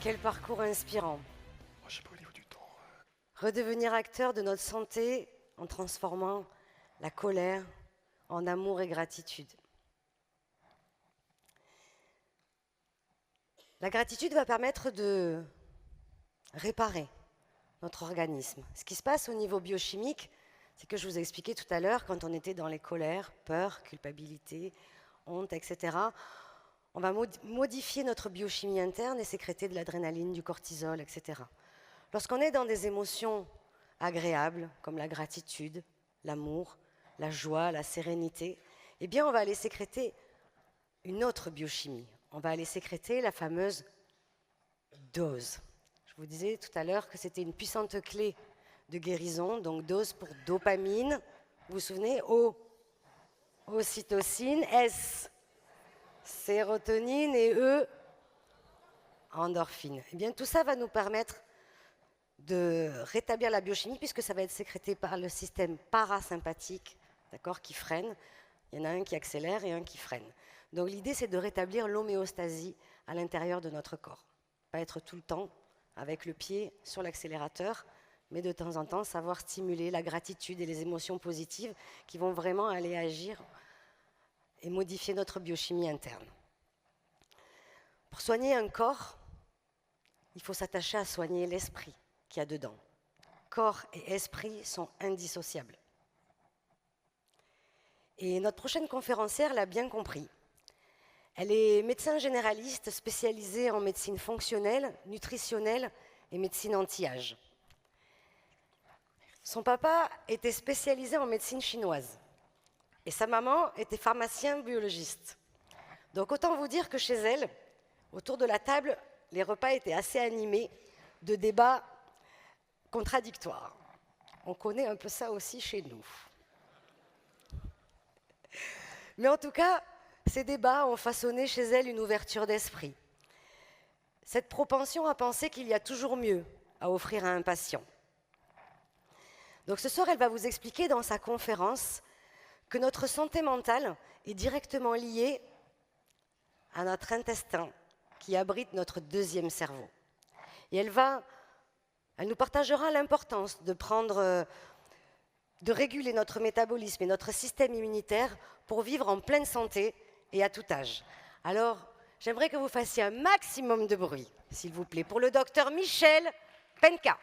Quel parcours inspirant. Je sais pas au niveau du temps. Redevenir acteur de notre santé en transformant la colère en amour et gratitude. La gratitude va permettre de réparer notre organisme. Ce qui se passe au niveau biochimique, c'est que je vous ai expliqué tout à l'heure, quand on était dans les colères, peur, culpabilité, honte, etc., on va modifier notre biochimie interne et sécréter de l'adrénaline, du cortisol, etc. Lorsqu'on est dans des émotions agréables, comme la gratitude, l'amour, la joie, la sérénité, eh bien on va aller sécréter une autre biochimie. On va aller sécréter la fameuse dose. Je vous disais tout à l'heure que c'était une puissante clé de guérison, donc dose pour dopamine, vous vous souvenez, O, ocytocine, S, sérotonine et E, endorphine. Eh bien tout ça va nous permettre de rétablir la biochimie puisque ça va être sécrété par le système parasympathique, d'accord, qui freine. Il y en a un qui accélère et un qui freine. Donc l'idée, c'est de rétablir l'homéostasie à l'intérieur de notre corps. Pas être tout le temps avec le pied sur l'accélérateur, mais de temps en temps savoir stimuler la gratitude et les émotions positives qui vont vraiment aller agir et modifier notre biochimie interne. Pour soigner un corps, il faut s'attacher à soigner l'esprit qu'il y a dedans. Corps et esprit sont indissociables. Et notre prochaine conférencière l'a bien compris. Elle est médecin généraliste spécialisée en médecine fonctionnelle, nutritionnelle et médecine anti-âge. Son papa était spécialisé en médecine chinoise et sa maman était pharmacien biologiste. Donc autant vous dire que chez elle, autour de la table, les repas étaient assez animés de débats contradictoires. On connaît un peu ça aussi chez nous. Mais en tout cas, ces débats ont façonné chez elle une ouverture d'esprit. Cette propension à penser qu'il y a toujours mieux à offrir à un patient. Donc ce soir, elle va vous expliquer dans sa conférence que notre santé mentale est directement liée à notre intestin qui abrite notre deuxième cerveau. Et elle nous partagera l'importance de réguler notre métabolisme et notre système immunitaire pour vivre en pleine santé et à tout âge. Alors, j'aimerais que vous fassiez un maximum de bruit, s'il vous plaît, pour le docteur Michel Penka.